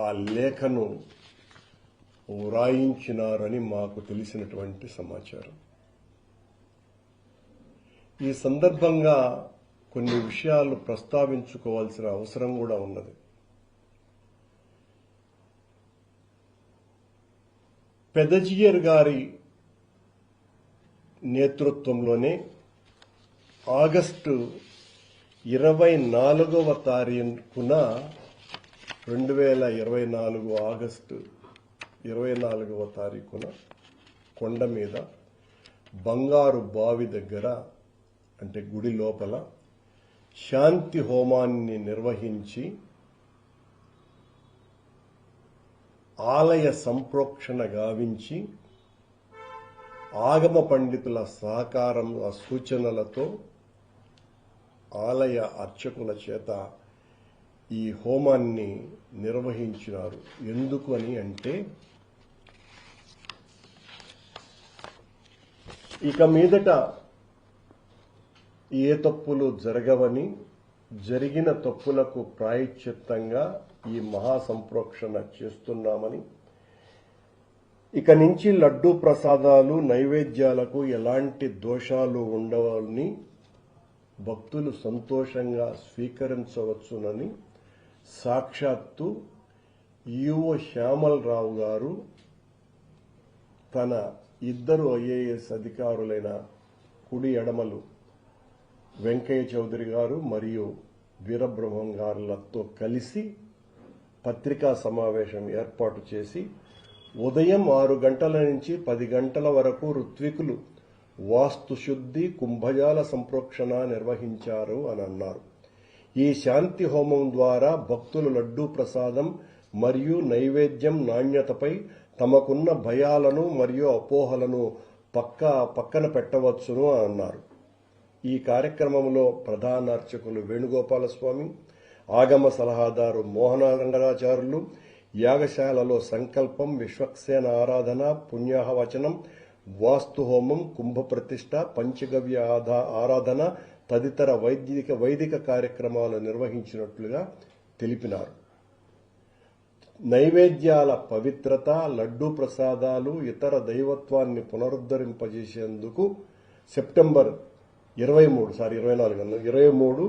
ఆ లేఖను వ్రాయించినారని మాకు తెలిసినటువంటి సమాచారం. ఈ సందర్భంగా కొన్ని విషయాలు ప్రస్తావించుకోవాల్సిన అవసరం కూడా ఉన్నది. పెదజియర్ గారి నేతృత్వంలోనే ఆగస్టు 24వ తారీఖున 2024 ఆగస్టు 24వ తారీఖున కొండ మీద బంగారు బావి దగ్గర అంటే గుడి లోపల శాంతి హోమాన్ని నిర్వహించి ఆలయ సంప్రోక్షణ గావించి ఆగమ పండితుల సహకారం సూచనలతో ఆలయ అర్చకుల చేత ఈ హోమాన్ని నిర్వహించినారు. ఎందుకు అని అంటే ఇక మీదట ఏ తప్పులు జరగవని, జరిగిన తప్పులకు ప్రాయశ్చిత్తంగా ఈ మహాసంప్రోక్షణ చేస్తున్నామని, ఇక నుంచి లడ్డూ ప్రసాదాలు నైవేద్యాలకు ఎలాంటి దోషాలు ఉండవని, భక్తులు సంతోషంగా స్వీకరించవచ్చునని సాక్షాత్తు ఈవో శ్యామలరావు గారు తన ఇద్దరు ఐఏఎస్ అధికారులైన కుడి ఎడమలు వెంకయ్య చౌదరి గారు మరియు వీరబ్రహ్మం గారులతో కలిసి పత్రికా సమావేశం ఏర్పాటు చేసి ఉదయం 6 గంటల నుంచి 10 గంటల వరకు ఋత్వికులు వాస్తుశుద్ధి కుంభజాల సంప్రోక్షణ నిర్వహించారు అని అన్నారు. ఈ శాంతి హోమం ద్వారా భక్తులు లడ్డూ ప్రసాదం మరియు నైవేద్యం నాణ్యతపై తమకున్న భయాలను మరియు అపోహలను పక్కన పెట్టవచ్చును అని అన్నారు. ఈ కార్యక్రమంలో ప్రధాన అర్చకులు వేణుగోపాలస్వామి, ఆగమ సలహాదారు మోహనానందరాచార్యులు, యాగశాలలో సంకల్పం, విశ్వక్సేన ఆరాధన, పుణ్యాహవచనం, వాస్తు హోమం, కుంభ ప్రతిష్ట, పంచగవ్య ఆరాధన తదితర వైదిక కార్యక్రమాలు నిర్వహించినట్లుగా తెలిపినారు. నైవేద్యాల పవిత్రత, లడ్డూ ప్రసాదాలు ఇతర దైవత్వాన్ని పునరుద్ధరింపజేసేందుకు సెప్టెంబర్ 23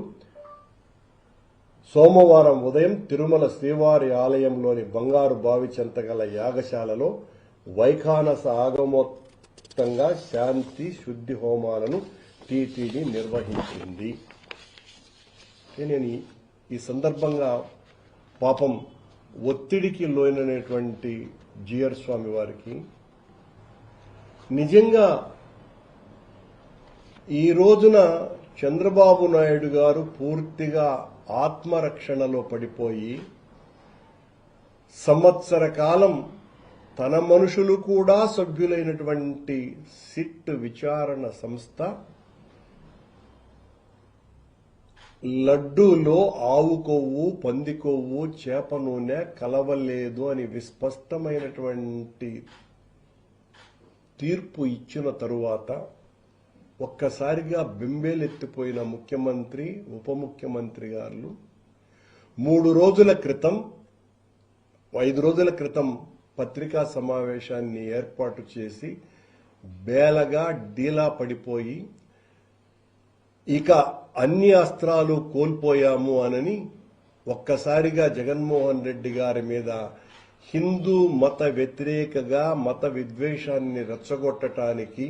సోమవారం ఉదయం తిరుమల శ్రీవారి ఆలయంలోని బంగారు బావి చెంతగల యాగశాలలో వైఖానస ఆగమోక్తంగా శాంతి శుద్ధి హోమాలను టీటీడీ నిర్వహించింది. నేను ఈ సందర్భంగా పాపం ఒత్తిడికి లోనైనటువంటి జియర్ స్వామి వారికి నిజంగా ఈ రోజున చంద్రబాబు నాయుడు గారు పూర్తిగా ఆత్మరక్షణలో పడిపోయి సంవత్సర కాలం తన మనుషులు కూడా సభ్యులైనటువంటి సిట్ విచారణ సంస్థ లడ్డూలో ఆవు కొవ్వు, పంది కొవ్వు, చేప నూనె కలవలేదు అని విస్పష్టమైనటువంటి తీర్పు ఇచ్చిన తరువాత ఒక్కసారిగా బెంబేలెత్తిపోయిన ముఖ్యమంత్రి, ఉప ముఖ్యమంత్రి గారు 5 రోజుల క్రితం పత్రికా సమావేశాన్ని ఏర్పాటు చేసి బేలగా డీలా పడిపోయి ఇక అన్ని అస్త్రాలు కోల్పోయాము అనని ఒక్కసారిగా జగన్మోహన్ రెడ్డి గారి మీద హిందూ మత వ్యతిరేకగా మత విద్వేషాన్ని రెచ్చగొట్టడానికి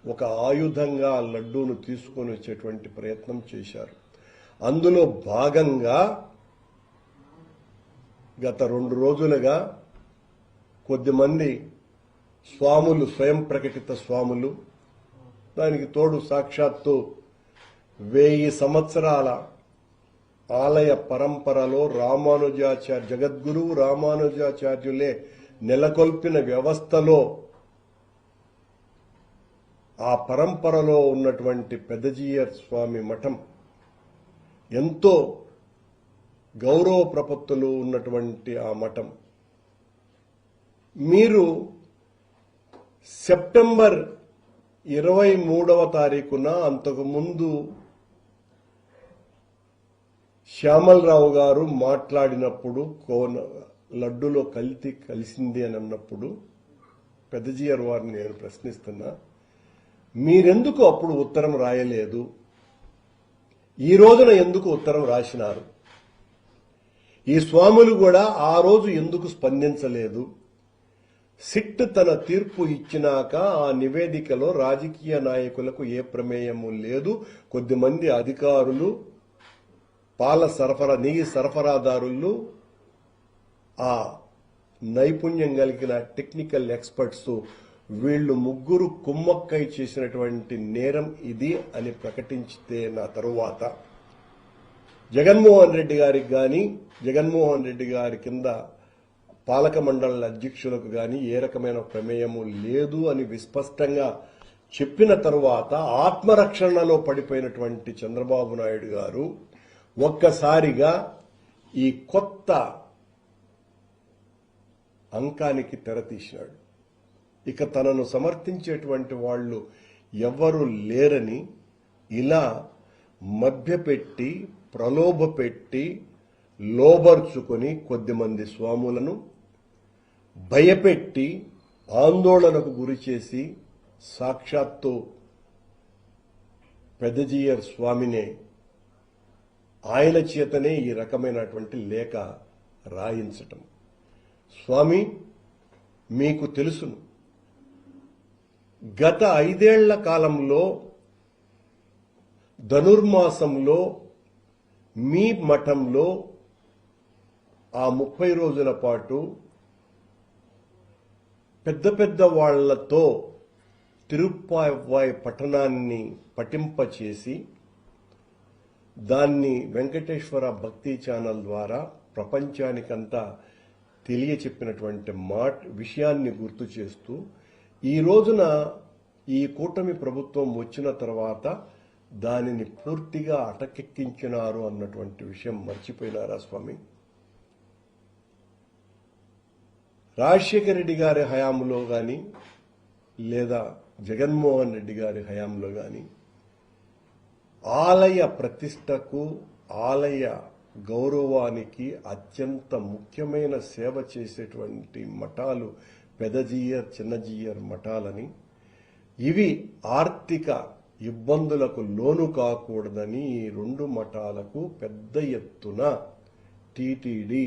ఒక ఆయుధంగా లడ్డూను తీసుకొని వచ్చేటువంటి ప్రయత్నం చేశారు. అందులో భాగంగా గత 2 రోజులుగా కొద్దిమంది స్వాములు, స్వయం ప్రకటిత స్వాములు, దానికి తోడు సాక్షాత్తు 1000 సంవత్సరాల ఆలయ పరంపరలో జగద్గురువు రామానుజాచార్యులే నెలకొల్పిన వ్యవస్థలో ఆ పరంపరలో ఉన్నటువంటి పెదజియర్ స్వామి మఠం ఎంతో గౌరవ ప్రపత్తులు ఉన్నటువంటి ఆ మఠం మీరు సెప్టెంబర్ 23వ తారీఖున అంతకుముందు శ్యామలరావు గారు మాట్లాడినప్పుడు లడ్డులో కల్తీ కలిసింది అని అన్నప్పుడు పెద్దజీఆర్ వారిని నేను ప్రశ్నిస్తున్నా, మీరెందుకు అప్పుడు ఉత్తరం రాయలేదు? ఈ రోజున ఎందుకు ఉత్తరం రాసినారు? ఈ స్వాములు కూడా ఆ రోజు ఎందుకు స్పందించలేదు? సిట్ తన తీర్పు ఇచ్చినాక ఆ నివేదికలో రాజకీయ నాయకులకు ఏ ప్రమేయము లేదు. కొద్దిమంది అధికారులు, నెయ్యి సరఫరాదారులు, ఆ నైపుణ్యం కలిగిన టెక్నికల్ ఎక్స్పర్ట్స్, వీళ్ళు ముగ్గురు కుమ్మక్కై చేసినటువంటి నేరం ఇది అని ప్రకటించితే నా తరువాత జగన్మోహన్ రెడ్డి గారి కింద పాలక మండలి అధ్యక్షులకు గాని ఏ రకమైన ప్రమేయము లేదు అని విస్పష్టంగా చెప్పిన తరువాత ఆత్మరక్షణలో పడిపోయినటువంటి చంద్రబాబు నాయుడు గారు ఒక్కసారిగా ఈ కొత్త అంకానికి తెరతీశాడు. ఇక తనను సమర్థించేటువంటి వాళ్ళు ఎవ్వరూ లేరని ఇలా మభ్యపెట్టి, ప్రలోభపెట్టి, లోబర్చుకొని కొద్దిమంది స్వాములను భయపెట్టి ఆందోళనకు గురిచేసి సాక్షాత్తు పెద్దజీయర్ స్వామినే ఆయన చేతనే ఈ రకమైనటువంటి లేఖ రాయించటం. స్వామి, మీకు తెలుసును, గత 5 ఏళ్ల కాలంలో ధనుర్మాసంలో మీ మఠంలో ఆ 30 రోజుల పాటు పెద్ద వాళ్లతో తిరుప్పావై పఠనాన్ని పఠింపచేసి దాన్ని వెంకటేశ్వర భక్తి ఛానల్ ద్వారా ప్రపంచానికంతా తెలియచెప్పినటువంటి విషయాన్ని గుర్తు చేస్తూ ఈ రోజున ఈ కూటమి ప్రభుత్వం వచ్చిన తర్వాత దానిని పూర్తిగా అటకెక్కించినారు అన్నటువంటి విషయం మర్చిపోయినారా స్వామి? రాజశేఖర రెడ్డి గారి హయాంలో గాని లేదా జగన్మోహన్ రెడ్డి గారి హయాంలో గాని ఆలయ ప్రతిష్టకు, ఆలయ గౌరవానికి అత్యంత ముఖ్యమైన సేవ చేసేటువంటి మఠాలు పెదజీయర్, చిన్నజీయర్ మఠాలని, ఇవి ఆర్థిక ఇబ్బందులకు లోను కాకూడదని ఈ 2 మఠాలకు పెద్ద ఎత్తున టీటీడీ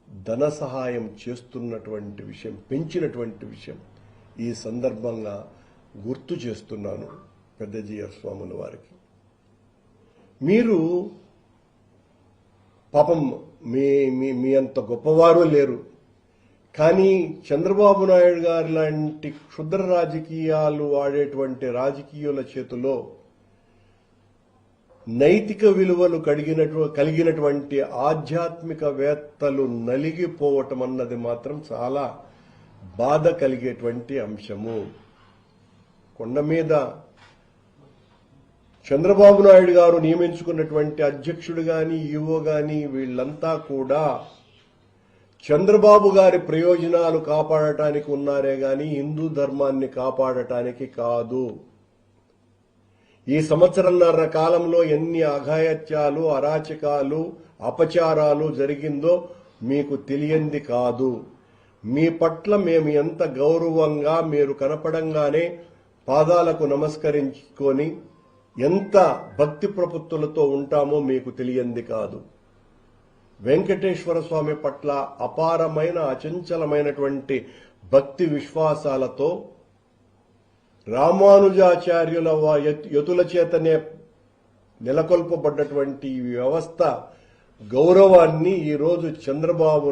ధన సహాయం చేస్తున్నటువంటి విషయం, పెంచినటువంటి విషయం ఈ సందర్భంగా గుర్తు చేస్తున్నాను పెద్దజీయర్ స్వాముల వారికి. మీరు పాపం మీ అంత గొప్పవారు లేరు, కానీ చంద్రబాబు నాయుడు గారు లాంటి క్షుద్ర రాజకీయాలు ఆడేటువంటి రాజకీయుల చేతిలో నైతిక విలువలు కలిగినటువంటి ఆధ్యాత్మికవేత్తలు నలిగిపోవటం అన్నది మాత్రం చాలా బాధ కలిగేటువంటి అంశము. కొండ మీద చంద్రబాబు నాయుడు గారు నియమించుకున్నటువంటి అధ్యక్షుడు గాని, ఈవో గాని వీళ్లంతా కూడా చంద్రబాబు గారి ప్రయోజనాలు కాపాడటానికి ఉన్నారే గాని హిందూ ధర్మాన్ని కాపాడటానికి కాదు. ఈ సంవత్సరంన్నర కాలంలో ఎన్ని అఘాయిత్యాలు, అరాచకాలు, అపచారాలు జరిగిందో మీకు తెలియంది కాదు. మీ పట్ల మేము ఎంత గౌరవంగా మీరు కనపడంగానే పాదాలకు నమస్కరించుకొని ఎంత భక్తి ప్రపత్తులతో ఉంటామో మీకు తెలియంది కాదు. వెంకటేశ్వర స్వామి పట్ల అపారమైన, అచంచలమైనటువంటి భక్తి విశ్వాసాలతో రామానుజాచార్యుల యతుల చేతనే నెలకొల్పబడ్డటువంటి ఈ వ్యవస్థ గౌరవాన్ని ఈరోజు చంద్రబాబు